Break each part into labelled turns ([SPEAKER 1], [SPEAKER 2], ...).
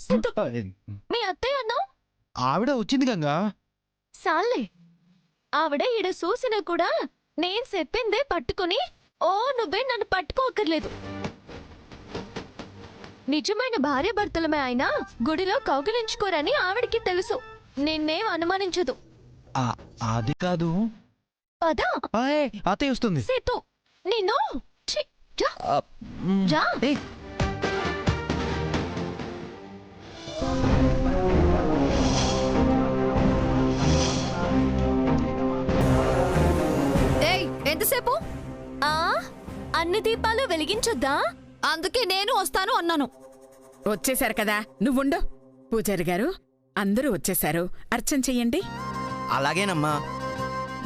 [SPEAKER 1] సిద్ధు, మీ అత్తయ్య అన్నావు.
[SPEAKER 2] ఆవిడ వచ్చింది గంగా.
[SPEAKER 1] సాల్లే, ఆవిడ ఈడ చూసినా కూడా నేను చెప్పిందే పట్టుకుని నువ్వే నన్ను పట్టుకోకర్లేదు. నిజమైన భార్యాభర్తలమే అయినా గుడిలో కౌగిలించుకోరని ఆవిడికి తెలుసు. నిన్నేం అనుమానించదు.
[SPEAKER 2] అది కాదు.
[SPEAKER 1] పదా
[SPEAKER 2] అత్తయ్య వస్తుంది.
[SPEAKER 1] సేతు నిన్ను జా.
[SPEAKER 3] ఎంతసేపు?
[SPEAKER 1] అన్ని దీపాలు వెలిగించొద్దా?
[SPEAKER 3] అందుకే నేను వస్తాను అన్నాను.
[SPEAKER 4] వచ్చేశారు కదా, నువ్వుండు. పూజారి గారు, అందరూ వచ్చేశారు, అర్చన చెయ్యండి.
[SPEAKER 5] అలాగేనమ్మా.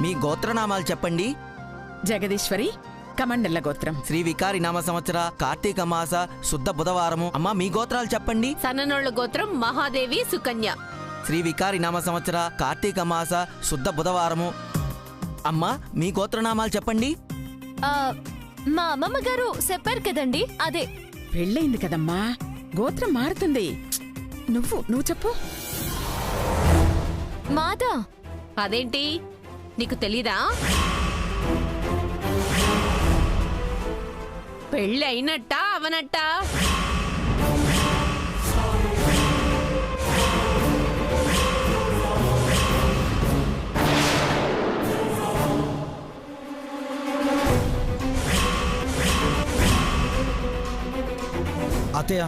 [SPEAKER 5] మీ గోత్రనామాలు చెప్పండి.
[SPEAKER 4] జగదీశ్వరి, కమండల గోత్రం.
[SPEAKER 5] శ్రీ వికారి నామ సంవత్సర కార్తీక మాస శుద్ధ బుధవారము. అమ్మా మీ గోత్రాలు చెప్పండి.
[SPEAKER 3] సన్ననోళ్ల గోత్రం మహాదేవి సుకన్య.
[SPEAKER 5] శ్రీ వికారి నామ సంవత్సర కార్తీక మాస శుద్ధ బుధవారము. అమ్మా మీ గోత్రనామాలు చెప్పండి.
[SPEAKER 1] మా అమ్మమ్మ గారు చెప్పారు కదండి, అదే.
[SPEAKER 4] పెళ్ళయింది కదమ్మా, గోత్రం మారుతుంది. నువ్వు చెప్పు.
[SPEAKER 1] మాదా?
[SPEAKER 3] అదేంటి, నీకు తెలీదా? పెళ్ళి అయినట్టా అవనట్టా?
[SPEAKER 2] అత్తయ్య,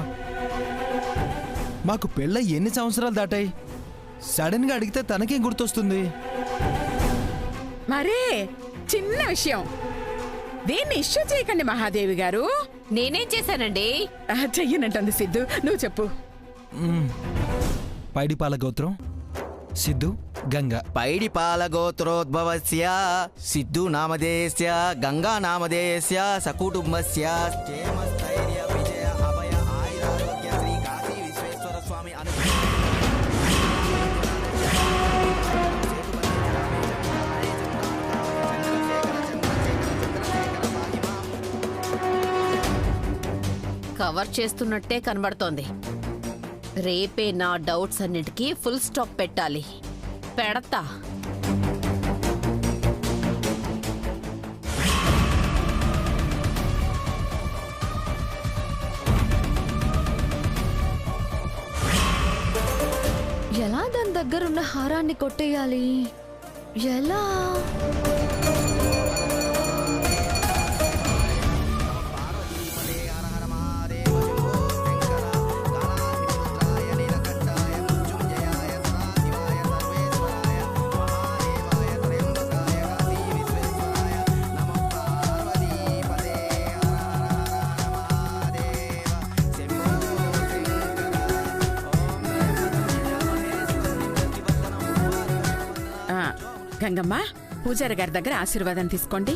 [SPEAKER 2] మాకు పెళ్ళ ఎన్ని సంవత్సరాలు దాటాయి? సడన్ గా అడిగితే తనకేం గుర్తొస్తుంది?
[SPEAKER 4] మరే చిన్న విషయం, దీన్ని ఇష్యూ చేయకండి మహాదేవి గారు.
[SPEAKER 3] నేనేం చేశానండి?
[SPEAKER 4] చెయ్యనంటుంది సిద్ధు, నువ్వు చెప్పు.
[SPEAKER 2] పైడిపాల గోత్రం సిద్ధు గంగా.
[SPEAKER 5] పైడిపాల గోత్రోద్భవస్య సిద్ధు నామధేయస్య గంగా నామధేయస్య సకుటుంబస్య క్షేమస్థైర్య విజయ అభయ ఆయురారోగ్య శ్రీ కాశీ విశ్వేశ్వర స్వామి
[SPEAKER 3] కవర్ చేస్తున్నట్టే కనబడుతోంది. రేపే నా డౌట్స్ అన్నిటికీ ఫుల్ స్టాప్ పెట్టాలి. పెడతా.
[SPEAKER 1] ఎలా దాని దగ్గరున్న హారాన్ని కొట్టేయాలి? ఎలా?
[SPEAKER 4] గంగమ్మ, పూజారి గారి దగ్గర ఆశీర్వాదం తీసుకోండి.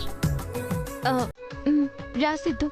[SPEAKER 1] రాసిద్దు.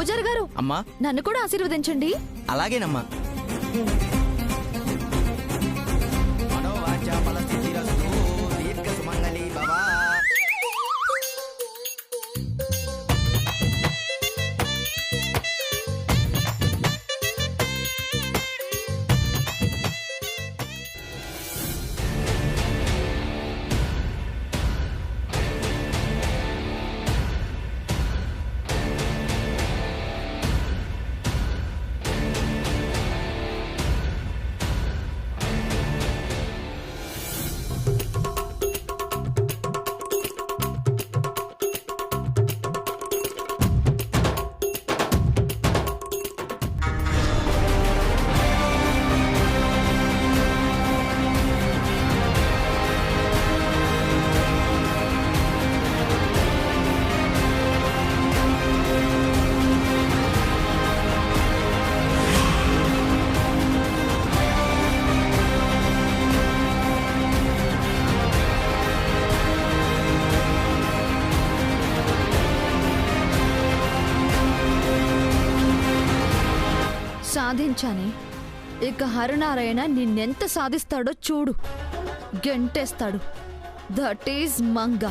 [SPEAKER 1] పూజారి గారు
[SPEAKER 5] అమ్మా
[SPEAKER 1] నన్ను కూడా ఆశీర్వదించండి.
[SPEAKER 5] అలాగేనమ్మా. మనోవాచ ఫలసిద్ధిరస్తు, దీర్ఘ సుమంగళీ భవ.
[SPEAKER 1] సాధించానే. ఇక హరినారాయణ నిన్నెంత సాధిస్తాడో చూడు. గెంటేస్తాడు. That is Manga.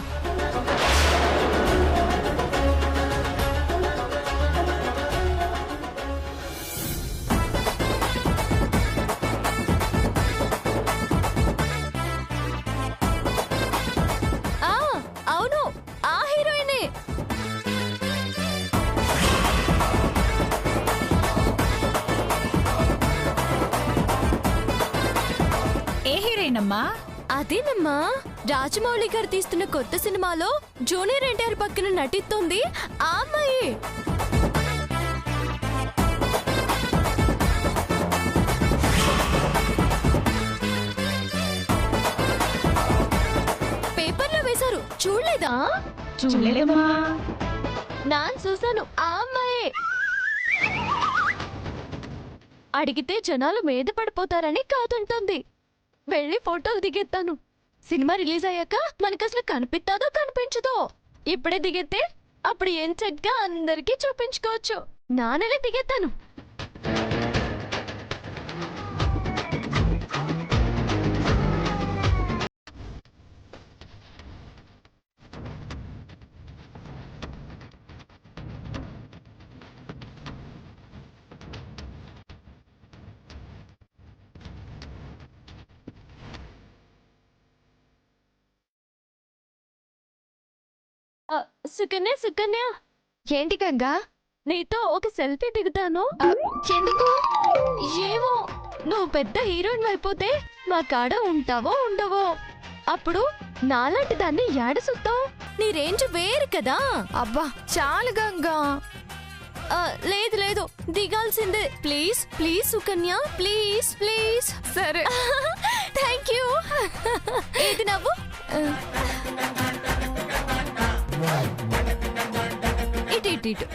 [SPEAKER 1] అవును, ఆ హీరోయినే.
[SPEAKER 6] ఏ హీరోయినమ్మా?
[SPEAKER 1] అదేనమ్మా, రాజమౌళి గారు తీస్తున్న కొత్త సినిమాలో జూనియర్ ఎన్టీఆర్ పక్కన నటిస్తోంది ఆ అమ్మాయి. పేపర్లో వేశారు, చూడలేదా?
[SPEAKER 6] చూడలేదమ్మా.
[SPEAKER 1] నాన్ చూశాను, ఆ అమ్మాయే. అడిగితే జనాలు మీద పడిపోతారని కాదంటుంది. వెళ్ళి ఫోటోలు దిగేస్తాను. సినిమా రిలీజ్ అయ్యాక మనకు అసలు కనిపిస్తుందో కనిపించదో. ఇప్పుడే దిగేస్తే అప్పుడు ఏం చక్కగా అందరికీ చూపించుకోవచ్చు. నానలే దిగేస్తాను. సుకన్య, సుకన్య. ఏంటి గంగా? నీతో ఒక సెల్ఫీ దిగుతాను. ఎందుకు? ఏమో, నువ్వు పెద్ద హీరోయిన్ అయిపోతే మా కాడ ఉంటావో ఉండవో. అప్పుడు నాలాంటి దాన్ని ఏడసుతావు. నీ రేంజ్ వేరు కదా. అబ్బా చాలు గంగా. లేదు లేదు, దిగాల్సిందే. Please please Sukanya, please please. సరే థ్యాంక్ యూ. ఏది నవ్వు? ఇటు ఇటు ఇటు.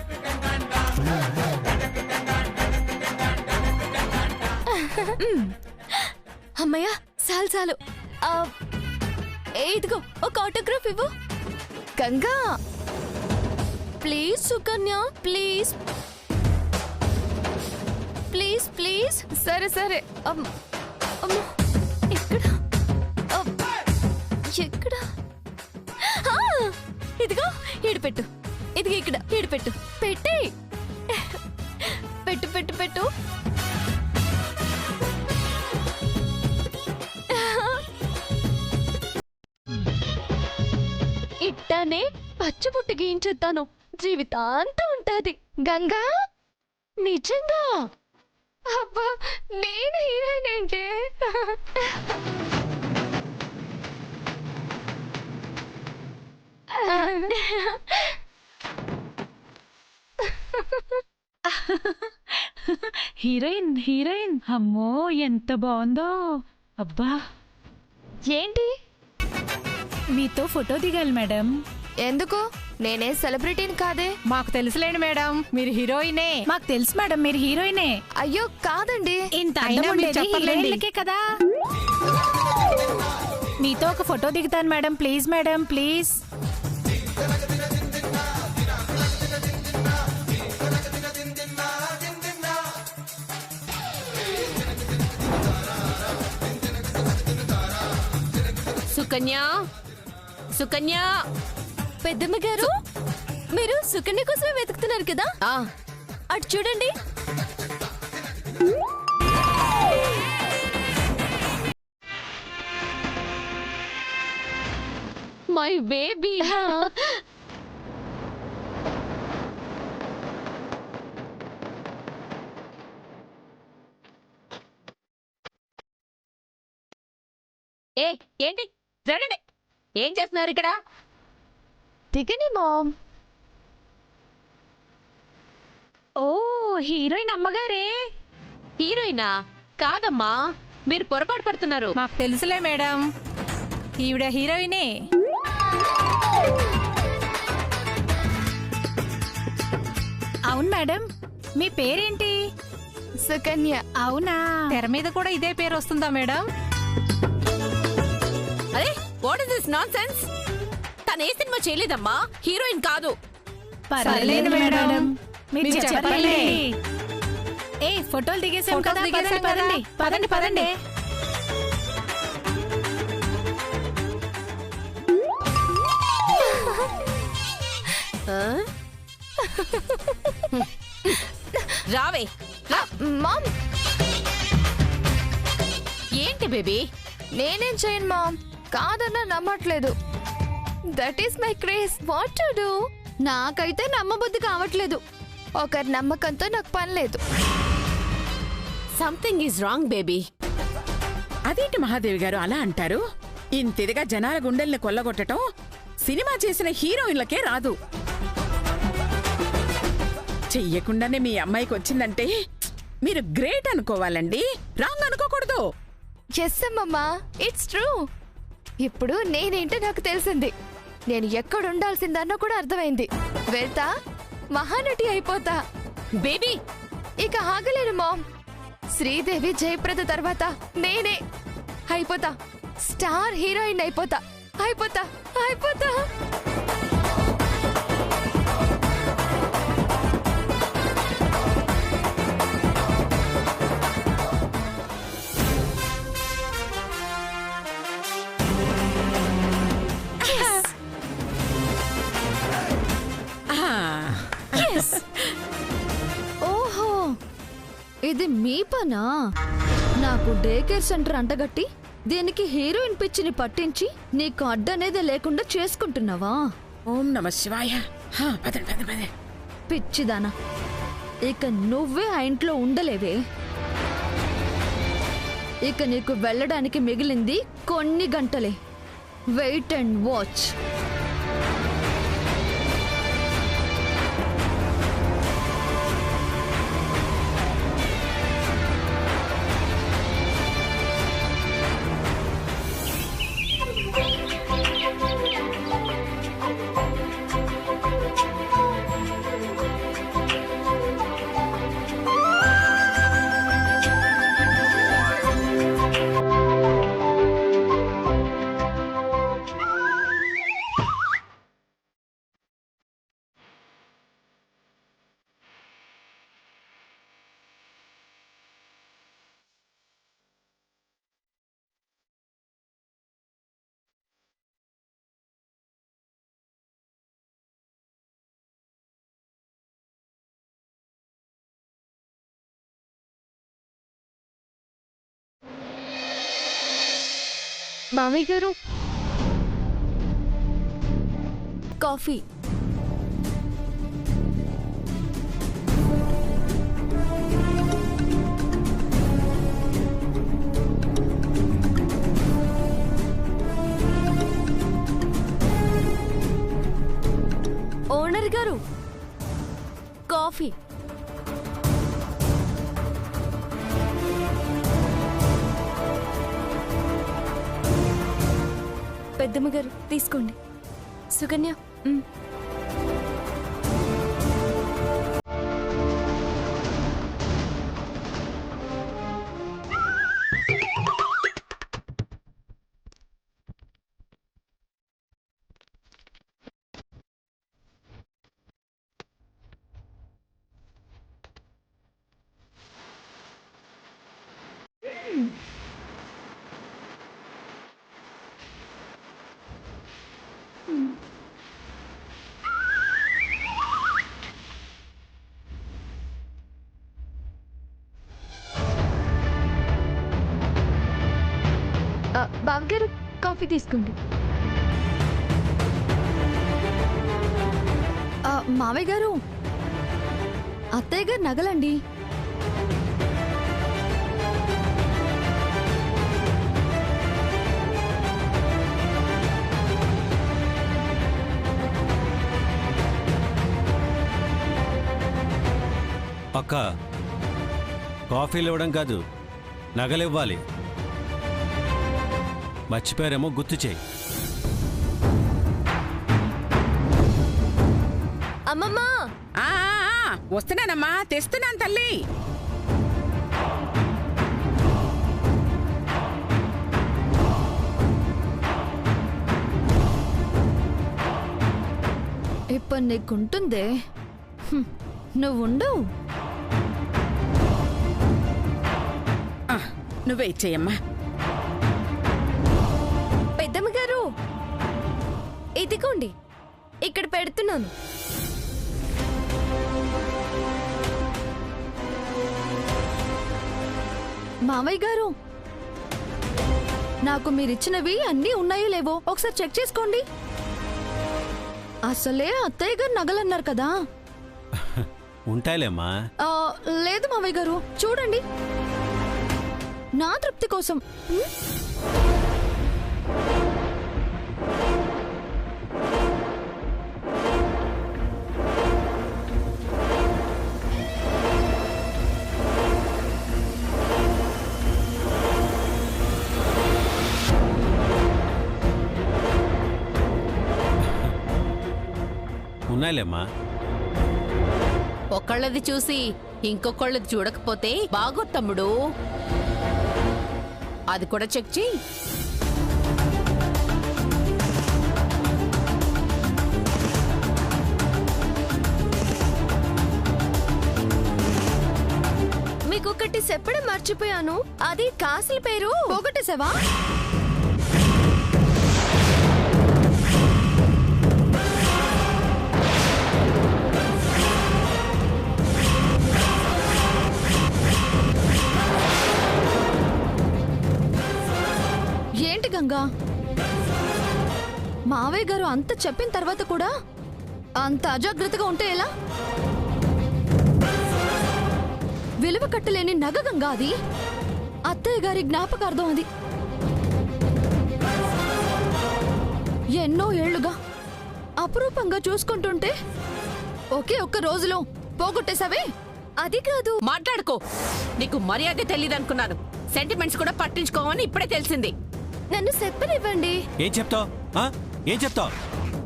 [SPEAKER 1] అమ్మయ్యా, చాలు చాలు. ఇదిగో ఒక ఆటోగ్రాఫ్ ఇవ్వు. Ganga please Sukanya, please please please. సరే సరే. ఎక్కడ ఎక్కడ? ఇదిగో ఈడుపెట్టు. ఇదిగో ఇక్కడ ఈడుపెట్టు. పెట్టి పెట్టు పెట్టు పెట్టు. ఇట్టానే పచ్చబుట్టు గీయించేస్తాను. జీవితాంతం ఉంటాది. గంగా నిజంగా? అబ్బా, నేను హీరోయిన్ ఏంటే?
[SPEAKER 6] హీరోయిన్ హీరోయిన్, అమ్మో ఎంత బాగుందో. అబ్బా,
[SPEAKER 1] ఏంటి?
[SPEAKER 6] మీతో ఫోటో దిగాలి మేడం.
[SPEAKER 1] ఎందుకు? నేనే సెలబ్రిటీని కాదే.
[SPEAKER 6] మాకు తెలుసులేండి మేడం, మీరు హీరోయినే. మాకు తెలుసు మేడం, మీరు హీరోయినే.
[SPEAKER 1] అయ్యో కాదండి.
[SPEAKER 6] ఇంత అయినా మీరు హీరోయిన్లకే కదా. మీతో ఒక ఫోటో దిగుతాను madam, please madam, please.
[SPEAKER 3] Sukanya Sukanya
[SPEAKER 1] పెద్దమ్మ గారు మీరు సుకన్య కోసమే వెతుకుతున్నారు కదా
[SPEAKER 3] ఆ,
[SPEAKER 1] అటు చూడండి. My baby.
[SPEAKER 3] ఏ ఏంటి జరగండి. ఏం చేస్తున్నారు ఇక్కడ?
[SPEAKER 1] దిగని మామ్.
[SPEAKER 3] ఓ హీరోయిన్ అమ్మగారే. హీరోయినా? కాదమ్మా, మీరు పొరపాటు పడుతున్నారు.
[SPEAKER 6] మాకు తెలుసులే మేడం, ఈవిడ హీరోయినే. అవును మేడం, మీ పేరేంటి?
[SPEAKER 1] సుకన్య.
[SPEAKER 6] అవునా, తెర మీద కూడా ఇదే పేరు వస్తుందా మేడం?
[SPEAKER 3] అరే what is this non sense? తను ఏ సినిమా చేయలేదమ్మా, హీరోయిన్ కాదు.
[SPEAKER 6] పర్లేదు మేడం, మీరు చెప్పండి. ఏ ఫోటోలు దిగేసాం కదా, పదండి పదండి పదండి.
[SPEAKER 3] ఆ? రావే రా.
[SPEAKER 1] మామ్
[SPEAKER 3] ఏంటి బేబీ?
[SPEAKER 1] నేనేం చేయను మామ్, కాదన్నా నమ్మట్లేదు. That is my craze. What to do? నాకైతే నమ్మబుద్ధి కావట్లేదు. ఒకరి నమ్మకంతో నాకు పని లేదు.
[SPEAKER 3] Something is wrong baby.
[SPEAKER 4] అదేంటి మహాదేవి గారు అలా అంటారు? ఇంతిదిగా జనాల గుండెల్ని కొల్లగొట్టడం సినిమా చేసిన హీరోయిన్లకే రాదు. చెయ్యకుండానే మీ అమ్మాయికి వచ్చిందంటే మీరు గ్రేట్ అనుకోవాలండి, రాంగ్ అనుకోకూడదు.
[SPEAKER 1] ఎస్ అమ్మమ్మా, ఇట్స్ ట్రూ. ఇప్పుడు నేనేంటో నాకు తెలిసింది. నేను ఎక్కడుండాల్సిందన్నో కూడా అర్థమైంది. వెళ్తా, మహానటి అయిపోతా.
[SPEAKER 3] బేబీ
[SPEAKER 1] ఇక ఆగలేను మామ్. శ్రీదేవి జయప్రద తర్వాత నేనే అయిపోతా. స్టార్ హీరోయిన్ అయిపోతా. అయిపోతా అయిపోతా. ఓహో, ఇది మీ పనా? నాకు డే కేర్ సెంటర్ అంటగట్టి దీనికి హీరోయిన్ పిచ్చిని పట్టించి నీకు అడ్డనేదే లేకుండా చేసుకుంటున్నావా?
[SPEAKER 4] ఓం నమ శివాయ. పదండి పదండి పదండి.
[SPEAKER 1] పిచ్చిదానా, ఇక నువ్వే ఆ ఇంట్లో ఉండలేవే. ఇక నీకు వెళ్ళడానికి మిగిలింది కొన్ని గంటలే. Wait and watch. మామయ్య గారు, కాఫీ. ఓనర్ గారు, కాఫీ. పెద్దమ్మ గారు తీసుకోండి. సుకన్య. బావగారు కాఫీ తీసుకోండి. మావయ్య గారు, అత్తయ్య గారు నగలండి.
[SPEAKER 7] అక్క, కాఫీలు ఇవ్వడం కాదు, నగలివ్వాలి. మర్చిపోయారేమో గుర్తు చేయి.
[SPEAKER 1] అమ్మమ్మా,
[SPEAKER 4] ఆ, వస్తున్నానమ్మా, తెస్తున్నాను తల్లి.
[SPEAKER 1] ఇప్పుడు నీకుంటుందే, నువ్వుండు.
[SPEAKER 4] నువ్వే ఇచ్చేయమ్మా.
[SPEAKER 1] పెద్దమ్మ గారు, ఇదిగోండి, ఇక్కడ పెడుతున్నాను. మావయ్య గారు, నాకు మీరిచ్చినవి అన్నీ ఉన్నాయో లేవో ఒకసారి చెక్ చేసుకోండి. అసలే అత్తయ్య గారు నగలన్నారు కదా.
[SPEAKER 7] ఉంటాయిలేమ్మా.
[SPEAKER 1] లేదు మావయ్య గారు, చూడండి, నా తృప్తి కోసం.
[SPEAKER 7] ఉన్నాయిలేమ్మా.
[SPEAKER 3] ఒకళ్ళది చూసి ఇంకొకళ్ళది చూడకపోతే బాగో తమ్ముడు. అది కూడా చెక్ చెయ్యి.
[SPEAKER 1] మీకొకటి చెప్పడం మర్చిపోయాను, అది కాసుల పేరు పోగొట్టేసావా? ఏంటి గంగా, మావయ్య గారు అంత చెప్పిన తర్వాత కూడా అంత అజాగ్రత్తగా ఉంటే ఎలా? విలువ కట్టలేని నగ గంగా అది. అత్తయ్య గారి జ్ఞాపకార్థం అది. ఎన్నో ఏళ్లుగా అపురూపంగా చూసుకుంటుంటే ఒకే ఒక్క రోజులో పోగొట్టేశావే. అది కాదు.
[SPEAKER 3] మాట్లాడుకో. నీకు మర్యాద తెలియదనుకున్నాను. సెంటిమెంట్స్ కూడా పట్టించుకోవని ఇప్పుడే తెలిసింది.
[SPEAKER 1] నన్ను చెప్పనివ్వండి.
[SPEAKER 7] ఏం చెప్తావు? ఏం చెప్తావు?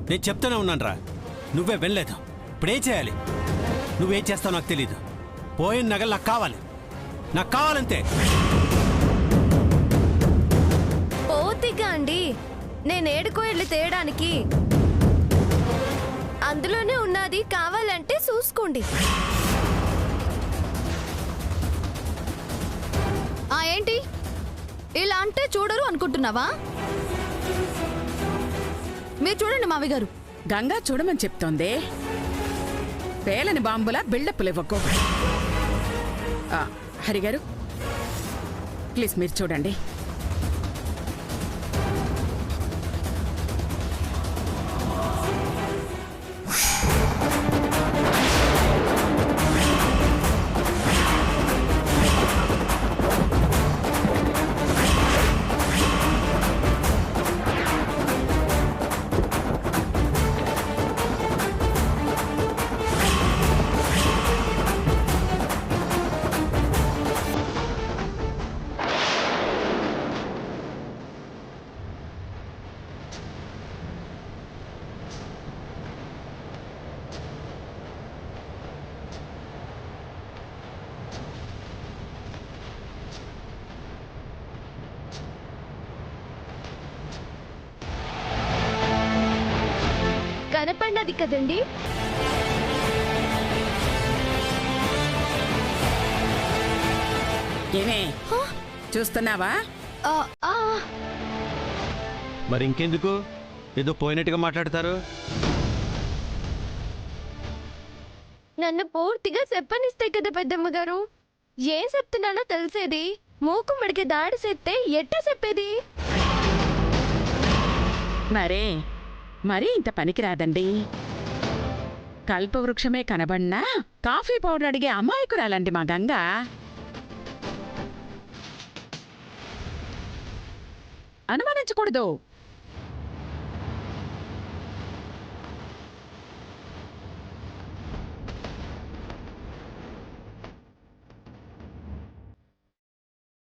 [SPEAKER 7] నేను చెప్తూనే ఉన్నానురా, నువ్వే వెళ్ళలేదు. ఇప్పుడేం చేయాలి? నువ్వేం చేస్తావు నాకు తెలీదు. పోయిన నగలు నాకు కావాలి, నాకు కావాలంతే.
[SPEAKER 1] పోతిగా అండి, నేను ఏడుకో వెళ్ళి తేయడానికి. అందులోనే ఉన్నది, కావాలంటే చూసుకోండి. ఏంటి ఇలా అంటే చూడరు అనుకుంటున్నావా? మీరు చూడండి మావి గారు.
[SPEAKER 4] గంగా చూడమని చెప్తోంది. పేలని బాంబులా బిల్డప్లు ఇవ్వకు. హరిగారు, ప్లీజ్ మీరు చూడండి.
[SPEAKER 1] కనపడినది కదండి.
[SPEAKER 4] ఏమే చూస్తున్నావా?
[SPEAKER 7] మరి ఇంకెందుకు, ఏదో పోయినట్టుగా మాట్లాడతారు.
[SPEAKER 1] నన్ను పూర్తిగా చెప్పనిస్తే కదా పెద్దమ్మ గారు. ఏం చెప్తున్నానో తెలిసేది. మూకుమ్మడికి దాడి చెప్తే ఎట్టా చెప్పేది?
[SPEAKER 4] మరీ ఇంత పనికిరాదండి. కల్పవృక్షమే కనబడినా కాఫీ పౌడర్ అడిగే అమాయకురాలండి మా గంగ. అనుమానించకూడదు.